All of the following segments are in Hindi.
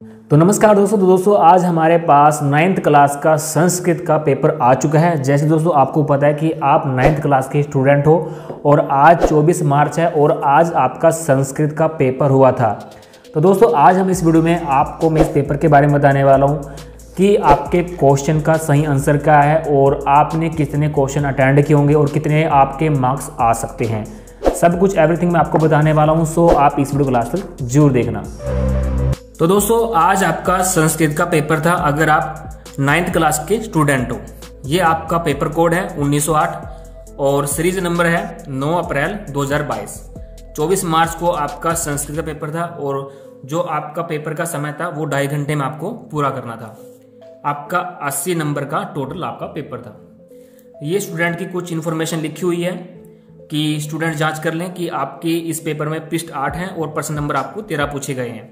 तो नमस्कार दोस्तों आज हमारे पास 9th क्लास का संस्कृत का पेपर आ चुका है। जैसे दोस्तों आपको पता है कि आप 9th क्लास के स्टूडेंट हो और आज 24 मार्च है और आज आपका संस्कृत का पेपर हुआ था। तो दोस्तों आज हम इस वीडियो में आपको मैं इस पेपर के बारे में बताने वाला हूँ कि आपके क्वेश्चन का सही आंसर क्या है और आपने कितने क्वेश्चन अटेंड किए होंगे और कितने आपके मार्क्स आ सकते हैं। सब कुछ एवरीथिंग मैं आपको बताने वाला हूँ, सो आप इस वीडियो क्लास तक जरूर देखना। तो दोस्तों आज आपका संस्कृत का पेपर था। अगर आप 9th क्लास के स्टूडेंट हो, ये आपका पेपर कोड है 1908 और सीरीज नंबर है 9 अप्रैल 2022। 24 मार्च को आपका संस्कृत का पेपर था और जो आपका पेपर का समय था वो 2.5 घंटे में आपको पूरा करना था। आपका 80 नंबर का टोटल आपका पेपर था। ये स्टूडेंट की कुछ इन्फॉर्मेशन लिखी हुई है कि स्टूडेंट जांच कर लें कि आपकी इस पेपर में पृष्ठ 8 हैं और प्रश्न नंबर आपको 13 पूछे गए हैं।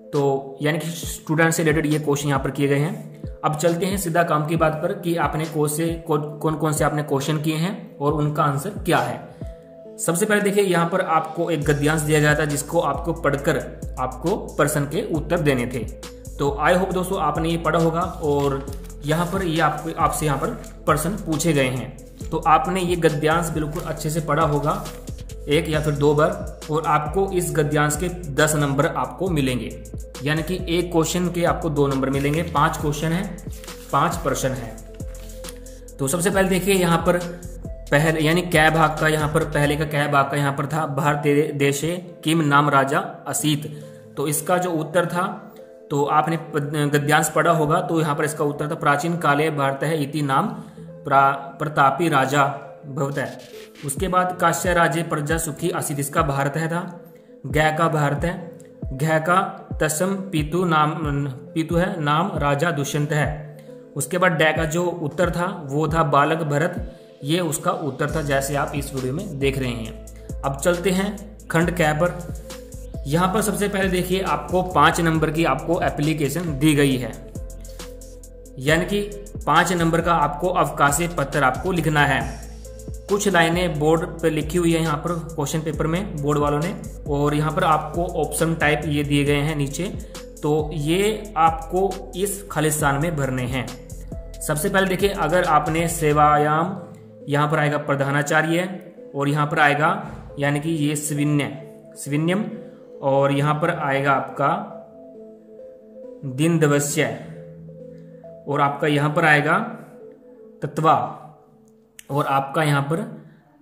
तो यानी कि स्टूडेंट से रिलेटेड ये क्वेश्चन यहाँ पर किए गए हैं। अब चलते हैं सीधा काम की बात पर कि आपने कौन कौन से आपने क्वेश्चन किए हैं और उनका आंसर क्या है। सबसे पहले देखिए यहाँ पर आपको एक गद्यांश दिया गया था जिसको आपको पढ़कर आपको प्रश्न के उत्तर देने थे। तो आई होप दोस्तों आपने ये पढ़ा होगा और यहाँ पर ये आपसे यहाँ पर प्रश्न पूछे गए हैं। तो आपने ये गद्यांश बिल्कुल अच्छे से पढ़ा होगा, एक या फिर 2 बार, और आपको इस गद्यांश के 10 नंबर आपको मिलेंगे। यानी कि एक क्वेश्चन के आपको 2 नंबर मिलेंगे। 5 क्वेश्चन हैं, 5 प्रश्न हैं। तो सबसे पहले देखिए यहाँ पर पहले यानी कै भाग का यहाँ पर पहले का कै भाग का यहाँ पर था भारत देशे किम नाम राजा असीत। तो इसका जो उत्तर था, तो आपने गद्यांश पढ़ा होगा, तो यहाँ पर इसका उत्तर था प्राचीन काले भारत है इति नाम प्रतापी राजा भवत है। उसके बाद काश्य राज्य प्रजा सुखी असित, इसका भारत है था। गै का भारत है। घै का तसम पीतु है नाम राजा दुष्यंत है। उसके बाद डै का जो उत्तर था वो था बालक भरत, ये उसका उत्तर था जैसे आप इस वीडियो में देख रहे हैं। अब चलते हैं खंड कै पर। यहाँ पर सबसे पहले देखिए आपको 5 नंबर की आपको एप्लीकेशन दी गई है, यानी कि 5 नंबर का आपको अवकाशी पत्र आपको लिखना है। कुछ लाइनें बोर्ड पे लिखी हुई है यहाँ पर क्वेश्चन पेपर में बोर्ड वालों ने, और यहाँ पर आपको ऑप्शन टाइप ये दिए गए हैं नीचे। तो ये आपको इस खालिस्तान में भरने हैं। सबसे पहले देखिए अगर आपने सेवायाम, यहाँ पर आएगा प्रधानाचार्य और यहाँ पर आएगा यानी कि ये स्विन्यम, और यहाँ पर आएगा आपका दिन दिवस्य, और आपका यहाँ पर आएगा तत्वा, और आपका यहाँ पर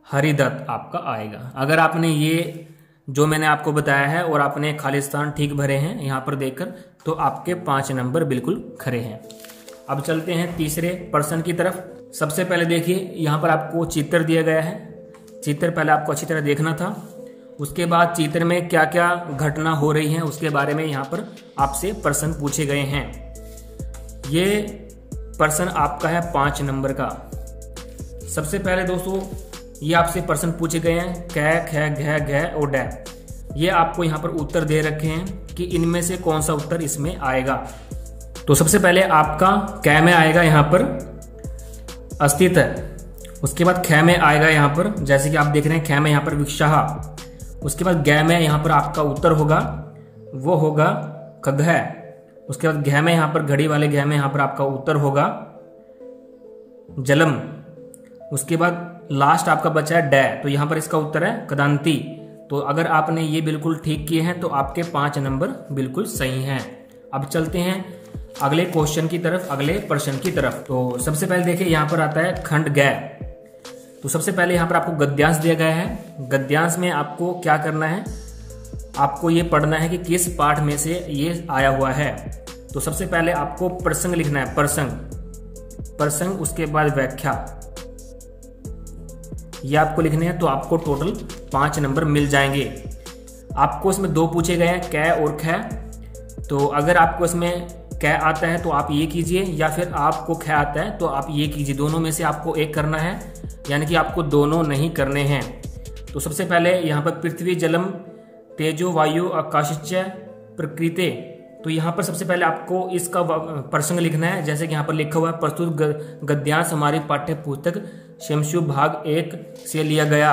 हरिदत्त आपका आएगा। अगर आपने ये जो मैंने आपको बताया है और आपने खालिस्तान ठीक भरे हैं यहाँ पर देखकर, तो आपके 5 नंबर बिल्कुल खरे हैं। अब चलते हैं तीसरे प्रश्न की तरफ। सबसे पहले देखिए यहाँ पर आपको चित्र दिया गया है। चित्र पहले आपको अच्छी तरह देखना था। उसके बाद चित्र में क्या क्या घटना हो रही है उसके बारे में यहाँ पर आपसे प्रश्न पूछे गए हैं। ये प्रश्न आपका है 5 नंबर का। सबसे पहले दोस्तों ये आपसे प्रश्न पूछे गए हैं कै, ख, घ, घ और डै। ये आपको यहाँ पर उत्तर दे रखे हैं कि इनमें से कौन सा उत्तर इसमें आएगा। तो सबसे पहले आपका कै में आएगा यहाँ पर अस्तित्व। उसके बाद ख में आएगा यहाँ पर, जैसे कि आप देख रहे हैं ख में यहाँ पर विक्षाह। उसके बाद गै में यहाँ पर आपका उत्तर होगा वो होगा खगह। उसके बाद घ में यहाँ पर घड़ी वाले घ में यहाँ पर आपका उत्तर होगा जलम। उसके बाद लास्ट आपका बचा है डै, तो यहाँ पर इसका उत्तर है कदांती। तो अगर आपने ये बिल्कुल ठीक किए हैं तो आपके 5 नंबर बिल्कुल सही हैं। अब चलते हैं अगले क्वेश्चन की तरफ, अगले प्रश्न की तरफ। तो सबसे पहले देखिए यहाँ पर आता है खंड गै। तो सबसे पहले यहाँ पर आपको गद्यांश दिया गया है। गद्यांश में आपको क्या करना है, आपको ये पढ़ना है कि किस पाठ में से ये आया हुआ है। तो सबसे पहले आपको प्रसंग लिखना है, प्रसंग, उसके बाद व्याख्या, ये आपको लिखने हैं। तो आपको टोटल 5 नंबर मिल जाएंगे। आपको इसमें 2 पूछे गए हैं कै और ख। तो अगर आपको इसमें कै आता है तो आप ये कीजिए, या फिर आपको ख आता है तो आप ये कीजिए। दोनों में से आपको एक करना है, यानी कि आपको दोनों नहीं करने हैं। तो सबसे पहले यहाँ पर पृथ्वी जलम तेजो वायु आकाशच प्रकृति। तो यहाँ पर सबसे पहले आपको इसका प्रसंग लिखना है, जैसे कि यहाँ पर लिखा हुआ है प्रस्तुत गद्यांश हमारी पाठ्य पुस्तक शमशु भाग 1 से लिया गया।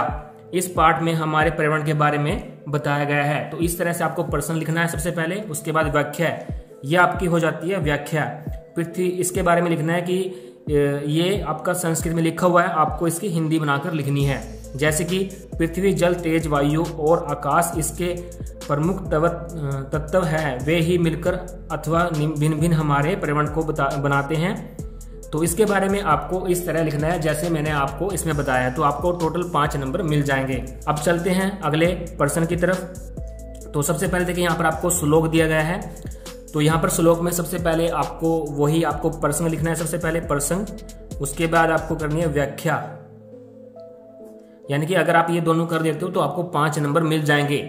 इस पाठ में हमारे पर्यावरण के बारे में बताया गया है। तो इस तरह से आपको प्रश्न लिखना है सबसे पहले, उसके बाद व्याख्या है। ये आपकी हो जाती है व्याख्या। पृथ्वी, इसके बारे में लिखना है कि ये आपका संस्कृत में लिखा हुआ है, आपको इसकी हिंदी बनाकर लिखनी है। जैसे कि पृथ्वी, जल, तेज, वायु और आकाश इसके प्रमुख तत्व है, वे ही मिलकर अथवा भिन्न भिन्न हमारे पर्यावरण को बनाते हैं। तो इसके बारे में आपको इस तरह लिखना है जैसे मैंने आपको इसमें बताया है। तो आपको टोटल 5 नंबर मिल जाएंगे। अब चलते हैं अगले प्रश्न की तरफ। तो सबसे पहले देखिए यहाँ पर आपको श्लोक दिया गया है। तो यहाँ पर श्लोक में सबसे पहले आपको वही आपको प्रश्न लिखना है, सबसे पहले प्रश्न, उसके बाद आपको करनी है व्याख्या। यानी कि अगर आप ये दोनों कर देते हो तो आपको 5 नंबर मिल जाएंगे।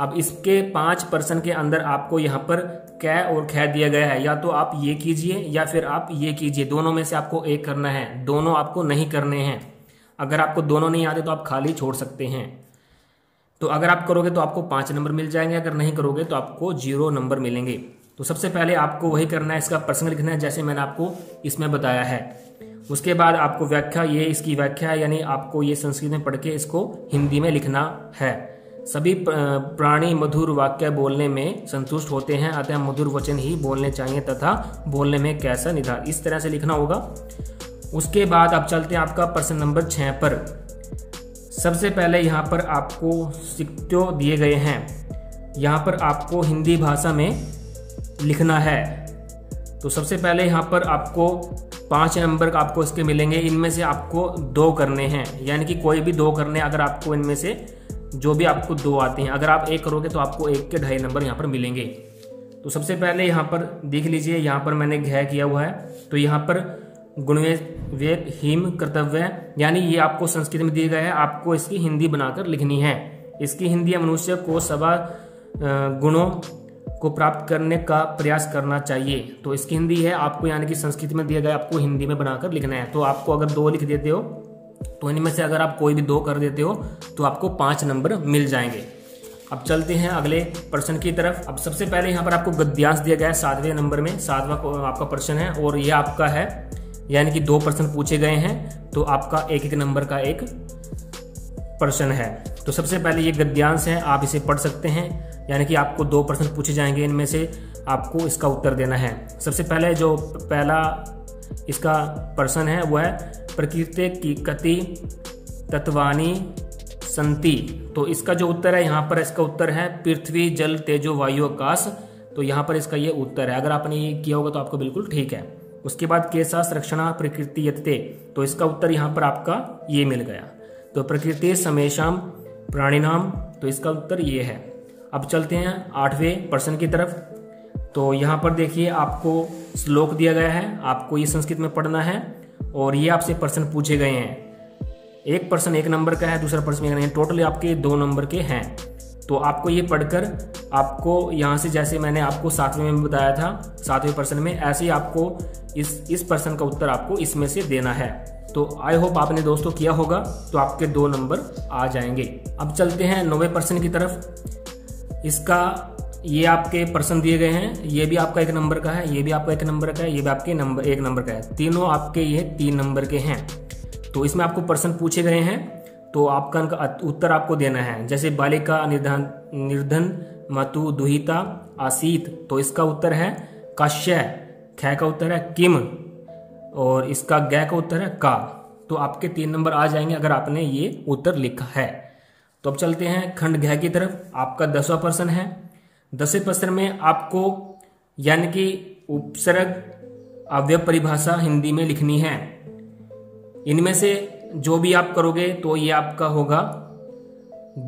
अब इसके 5 प्रश्न के अंदर आपको यहाँ पर कै और ख दिया गया है, या तो आप ये कीजिए या फिर आप ये कीजिए, दोनों में से आपको एक करना है, दोनों आपको नहीं करने हैं। अगर आपको दोनों नहीं आते तो आप खाली छोड़ सकते हैं। तो अगर आप करोगे तो आपको 5 नंबर मिल जाएंगे, अगर नहीं करोगे तो आपको 0 नंबर मिलेंगे। तो सबसे पहले आपको वही करना है, इसका प्रश्न लिखना है जैसे मैंने आपको इसमें बताया है। उसके बाद आपको व्याख्या, ये इसकी व्याख्या है, यानी आपको ये संस्कृत में पढ़ के इसको हिंदी में लिखना है। सभी प्राणी मधुर वाक्य बोलने में संतुष्ट होते हैं, अतः मधुर वचन ही बोलने चाहिए तथा बोलने में कैसा निधान, इस तरह से लिखना होगा। उसके बाद अब चलते हैं आपका प्रश्न नंबर 6 पर। सबसे पहले यहाँ पर आपको सिक्टो दिए गए हैं, यहाँ पर आपको हिंदी भाषा में लिखना है। तो सबसे पहले यहाँ पर आपको 5 नंबर का आपको इसके मिलेंगे, इनमें से आपको 2 करने हैं, यानी कि कोई भी 2 करने। अगर आपको इनमें से जो भी आपको 2 आते हैं, अगर आप 1 करोगे तो आपको 1 के 2.5 नंबर यहाँ पर मिलेंगे। तो सबसे पहले यहाँ पर देख लीजिए, यहाँ पर मैंने घ किया हुआ है। तो यहाँ पर गुणवेद हिम कर्तव्य, यानी ये आपको संस्कृत में दिया गया है, आपको इसकी हिंदी बनाकर लिखनी है। इसकी हिंदी है, मनुष्य को सवा गुणों को प्राप्त करने का प्रयास करना चाहिए। तो इसकी हिंदी है आपको, यानी कि संस्कृत में दिया गया, आपको हिंदी में बनाकर लिखना है। तो आपको अगर 2 लिख देते हो तो इनमें से अगर आप कोई भी 2 कर देते हो तो आपको 5 नंबर मिल जाएंगे। अब चलते हैं अगले प्रश्न की तरफ। अब सबसे पहले यहाँ पर आपको गद्यांश दिया गया है 7वें नंबर में, 7वां आपका प्रश्न है और ये आपका है, यानी कि 2 प्रश्न पूछे गए हैं, तो आपका 1-1 नंबर का एक प्रश्न है। तो सबसे पहले ये गद्यांश है, आप इसे पढ़ सकते हैं, यानी कि आपको 2 प्रश्न पूछे जाएंगे, इनमें से आपको इसका उत्तर देना है। सबसे पहले जो पहला इसका प्रश्न है वो है प्रकृति की कति तत्वानी संति। तो इसका जो उत्तर है यहाँ पर, इसका उत्तर है पृथ्वी, जल, तेजो, वायु, आकाश। तो यहाँ पर इसका ये उत्तर है। अगर आपने ये किया होगा तो आपको बिल्कुल ठीक है। उसके बाद केसा संरक्षणा प्रकृति यत्ते, तो इसका उत्तर यहाँ पर आपका ये मिल गया। तो प्रकृति समेशाम प्राणिनाम, तो इसका उत्तर ये है। अब चलते हैं 8वें प्रश्न की तरफ। तो यहाँ पर देखिए आपको श्लोक दिया गया है, आपको ये संस्कृत में पढ़ना है और ये आपसे प्रश्न पूछे गए हैं। एक प्रश्न 1 नंबर का है, दूसरा प्रश्न 1 नंबर, टोटल आपके 2 नंबर के हैं। तो आपको ये पढ़कर आपको यहाँ से, जैसे मैंने आपको 7वें में बताया था, 7वें प्रश्न में, ऐसे ही आपको इस प्रश्न का उत्तर आपको इसमें से देना है। तो आई होप आपने दोस्तों किया होगा, तो आपके 2 नंबर आ जाएंगे। अब चलते हैं 9वें प्रश्न की तरफ। इसका ये आपके प्रश्न दिए गए हैं, ये भी आपका 1 नंबर का है, ये भी आपका 1 नंबर का है, ये भी आपके 1 नंबर का है, तीनों आपके ये 3 नंबर के हैं। तो इसमें आपको प्रश्न पूछे गए हैं, तो आपका इनका उत्तर आपको देना है। जैसे बालिका निर्धन मतु दुहिता आसीत, तो इसका उत्तर है कश्य, ख का उत्तर है किम और इसका ग का उत्तर है का। तो आपके 3 नंबर आ जाएंगे अगर आपने ये उत्तर लिखा है। तो अब चलते हैं खंड घ की तरफ। आपका 10वां प्रश्न है। 10वें प्रश्न में आपको यानी कि उपसर्ग अव्यय परिभाषा हिंदी में लिखनी है। इनमें से जो भी आप करोगे तो ये आपका होगा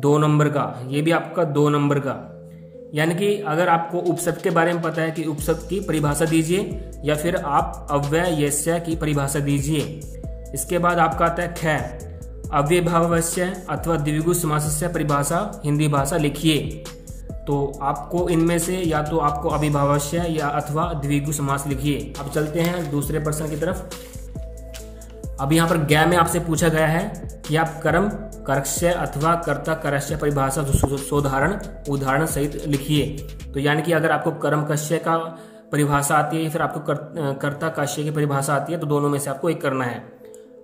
2 नंबर का, ये भी आपका 2 नंबर का। यानी कि अगर आपको उपसर्ग के बारे में पता है कि उपसर्ग की परिभाषा दीजिए, या फिर आप अव्यय यस्य की परिभाषा दीजिए। इसके बाद आपका आता है ख, अव्ययभावस्य अथवा द्विगु समासस्य परिभाषा हिंदी भाषा लिखिए। तो आपको इनमें से या तो आपको अभिभावस्य या अथवा द्विगु समास लिखिए। अब चलते हैं दूसरे प्रश्न की तरफ। अब यहाँ पर ज्ञ में आपसे पूछा गया है कि आप कर्म कर्क्ष्य अथवा कर्ता करस्य परिभाषा सोदाहरण उदाहरण सहित लिखिए। तो यानी कि अगर आपको कर्म कस्य का परिभाषा आती है या फिर आपको कर्ता कस्य की परिभाषा आती है, तो दोनों में से आपको एक करना है।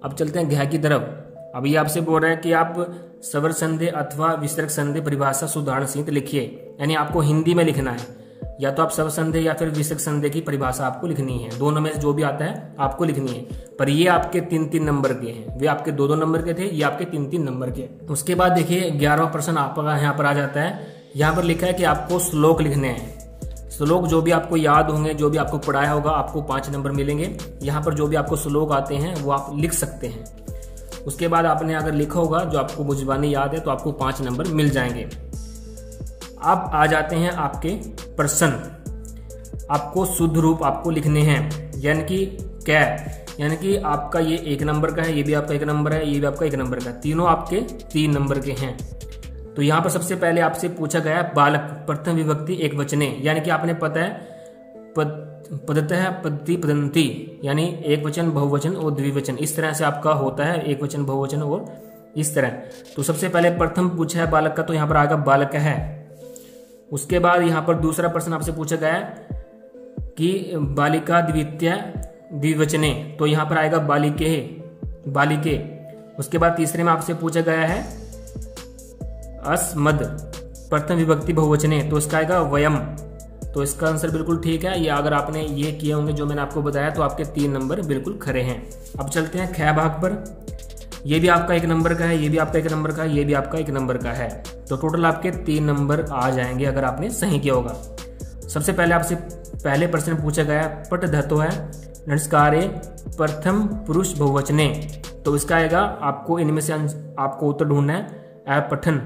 अब चलते हैं घ की तरफ। अब ये आपसे बोल रहा है कि आप सवर संधि अथवा विसर्ग संधि परिभाषा सुधारण सहित लिखिए, यानी आपको हिंदी में लिखना है। या तो आप स्वसंदेह या फिर विसर्ग संदेह की परिभाषा आपको लिखनी है, दोनों में से जो भी आता है आपको लिखनी है। पर ये आपके 3-3 नंबर के हैं, वे आपके 2-2 नंबर के थे, ये आपके 3-3 नंबर के। उसके बाद देखिए 11वां प्रश्न आपका यहाँ पर आ जाता है। यहाँ पर लिखा है कि आपको श्लोक लिखने हैं। श्लोक जो भी आपको याद होंगे, जो भी आपको पढ़ाया होगा, आपको 5 नंबर मिलेंगे। यहाँ पर जो भी आपको श्लोक आते हैं वो आप लिख सकते हैं। उसके बाद आपने अगर लिखा होगा जो आपको बुझवानी याद है तो आपको 5 नंबर मिल जाएंगे। अब आ जाते हैं आपके प्रश्न। आपको शुद्ध रूप आपको लिखने हैं, यानी कि क्या, यानी कि आपका ये 1 नंबर का है, ये भी आपका 1 नंबर है, ये भी आपका 1 नंबर का, तीनों आपके 3 नंबर के हैं। तो यहाँ पर सबसे पहले आपसे पूछा गया बालक प्रथम विभक्ति एकवचने, यानी कि आपने पता है पदतः पद्धति पदंती, यानी एक वचन बहुवचन और द्विवचन, इस तरह से आपका होता है, एक वचन बहुवचन और इस तरह। तो सबसे पहले प्रथम पूछा है बालक का, तो यहाँ पर आएगा बालक है। उसके बाद यहाँ पर दूसरा प्रश्न आपसे पूछा गया है कि बालिका द्वितीय द्विवचने, तो यहाँ पर आएगा बालिके बालिके। उसके बाद तीसरे में आपसे पूछा गया है अस्मद प्रथम विभक्ति बहुवचने, तो इसका आएगा वयम। तो इसका आंसर बिल्कुल ठीक है। ये अगर आपने ये किए होंगे जो मैंने आपको बताया तो आपके 3 नंबर बिल्कुल खरे हैं। अब चलते हैं ख भाग पर। ये भी आपका 1 नंबर का है, ये भी आपका 1 नंबर का है, ये भी आपका 1 नंबर का है। तो टोटल आपके 3 नंबर आ जाएंगे अगर आपने सही किया होगा। सबसे पहले आपसे पहले प्रश्न पूछा गया पट धातु है नमस्कारे प्रथम पुरुष बहुवचने, तो इसका आएगा आपको इनमें से आपको उत्तर ढूंढना है पठन।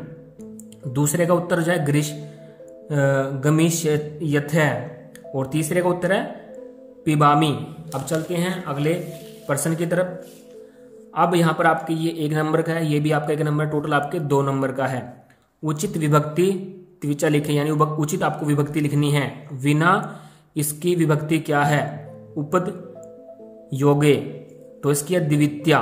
दूसरे का उत्तर जो है ग्रीश गमीश यथ है, और तीसरे का उत्तर है पिबामी। अब चलते हैं अगले प्रश्न की तरफ। अब यहाँ पर आपके ये 1 नंबर का है, ये भी आपका 1 नंबर, टोटल आपके 2 नंबर का है। उचित विभक्ति त्रिचा लिखे, यानी उचित आपको विभक्ति लिखनी है। विना इसकी विभक्ति क्या है? उपद योगे, तो इसकी है द्वितीया।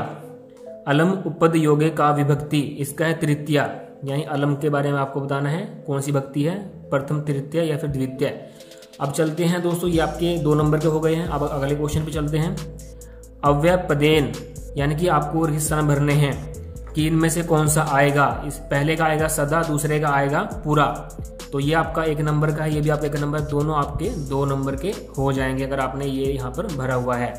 अलम उपद योगे का विभक्ति, इसका है तृतीया, यानी अलम के बारे में आपको बताना है कौन सी भक्ति है, प्रथम तृतीय या फिर द्वितीय। अब चलते हैं दोस्तों, ये आपके 2 नंबर के हो गए हैं। अब अगले क्वेश्चन पे चलते हैं। अव्यय पदेन, यानी कि आपको हिस्सा भरने हैं कि इनमें से कौन सा आएगा। इस पहले का आएगा सदा, दूसरे का आएगा पूरा। तो ये आपका 1 नंबर का है, ये भी आपका 1 नंबर, दोनों आपके 2 नंबर के हो जाएंगे अगर आपने ये यहाँ पर भरा हुआ है।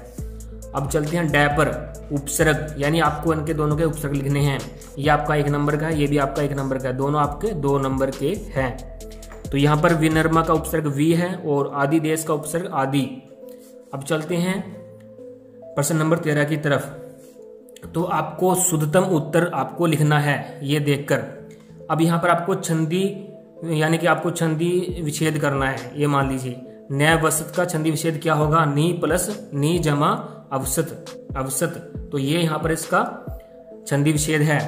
अब चलते हैं डै पर। उपसर्ग, यानी आपको इनके दोनों के उपसर्ग लिखने हैं। ये आपका 1 नंबर का है, ये भी आपका 1 नंबर का है, दोनों आपके 2 नंबर के हैं। तो यहाँ पर विनर्मा का उपसर्ग वी है और आदि देश का उपसर्ग आदि। अब चलते हैं प्रश्न नंबर 13 की तरफ। तो आपको शुद्धतम उत्तर आपको लिखना है ये देखकर। अब यहाँ पर आपको छंदी, यानी कि आपको छंदी विच्छेद करना है। ये मान लीजिए न्याय वसत का छंदी विच्छेद क्या होगा? नी प्लस नी जमा अवसत अवसत। तो ये यहाँ पर इसका छंदी विच्छेद है,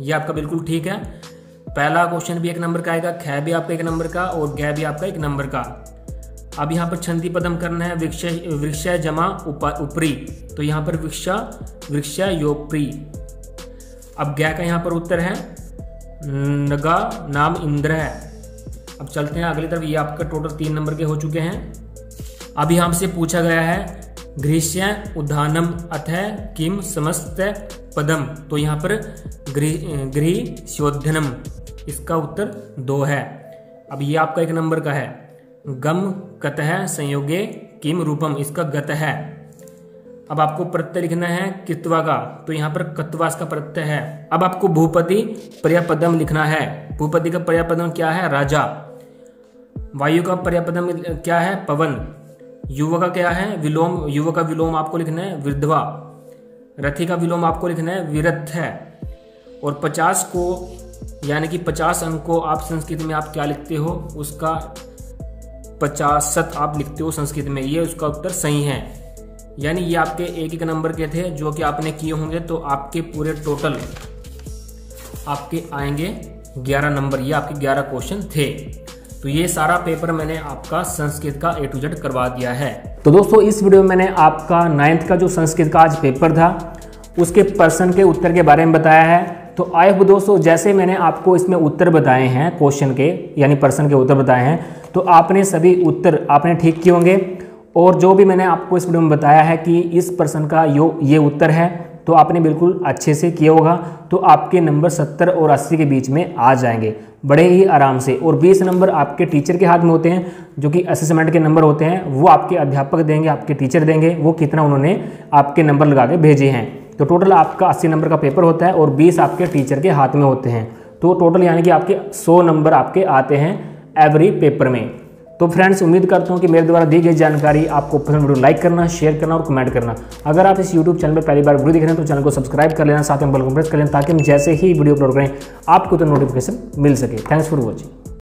ये आपका बिल्कुल ठीक है। पहला क्वेश्चन भी 1 नंबर का आएगा, ख भी आपका 1 नंबर का और गै भी आपका 1 नंबर का। अब यहाँ पर छंदी पदम करना है, वृक्ष जमा उपरी, तो यहाँ पर वृक्ष योपरी। अब गै का यहाँ पर उत्तर है नगा नाम इंद्र है। अब चलते हैं अगली तरफ। ये आपका टोटल 3 नंबर के हो चुके हैं। अब यहाँ से पूछा गया है गृह्य उद्धानम अथः किम समस्त पदम, तो यहाँ पर गृह्योद्यानम, इसका उत्तर 2 है। अब ये आपका 1 नंबर का है। गम कतः संयोगे किम रूपम, इसका गत है। अब आपको प्रत्यय लिखना है कित्वा का, तो यहाँ पर कत्वा इसका प्रत्यय है। अब आपको भूपति पर्यापदम लिखना है। भूपति का पर्यापदम क्या है? राजा। वायु का पर्यापदम क्या है? पवन। युवा का क्या है? विलोम। युवा का विलोम आपको लिखना है विधवा। रथी का विलोम आपको लिखना है विरथ है। और 50 को, यानी कि 50 अंक को आप संस्कृत में आप क्या लिखते हो? उसका 50 आप लिखते हो संस्कृत में, ये उसका उत्तर सही है। यानी ये आपके 1-1 नंबर के थे जो कि आपने किए होंगे, तो आपके पूरे टोटल आपके आएंगे 11 नंबर। ये आपके 11 क्वेश्चन थे। तो ये सारा पेपर मैंने आपका संस्कृत का A to Z करवा दिया है। तो दोस्तों इस वीडियो में मैंने आपका 9th का जो संस्कृत का आज पेपर था उसके प्रश्न के उत्तर के बारे में बताया है। तो आई होप दोस्तों जैसे मैंने आपको इसमें उत्तर बताए हैं क्वेश्चन के, यानी प्रश्न के उत्तर बताए हैं, तो आपने सभी उत्तर आपने ठीक किए होंगे। और जो भी मैंने आपको इस वीडियो में बताया है कि इस प्रश्न का ये उत्तर है, तो आपने बिल्कुल अच्छे से किया होगा। तो आपके नंबर 70 और 80 के बीच में आ जाएंगे। बड़े ही आराम से। और 20 नंबर आपके टीचर के हाथ में होते हैं, जो कि असेसमेंट के नंबर होते हैं, वो आपके अध्यापक देंगे, आपके टीचर देंगे, वो कितना उन्होंने आपके नंबर लगा के भेजे हैं। तो टोटल आपका 80 नंबर का पेपर होता है और 20 आपके टीचर के हाथ में होते हैं। तो टोटल यानी कि आपके 100 नंबर आपके आते हैं एवरी पेपर में। तो फ्रेंड्स, उम्मीद करता हूँ कि मेरे द्वारा दी गई जानकारी आपको पसंद, वीडियो लाइक करना, शेयर करना और कमेंट करना। अगर आप इस यूट्यूब चैनल पर पहली बार वीडियो देख रहे हैं तो चैनल को सब्सक्राइब कर लेना, साथ में बेल को प्रेस कर लेना, ताकि हम जैसे ही वीडियो अपलोड करें आपको तो नोटिफिकेशन मिल सके। Thanks for watching.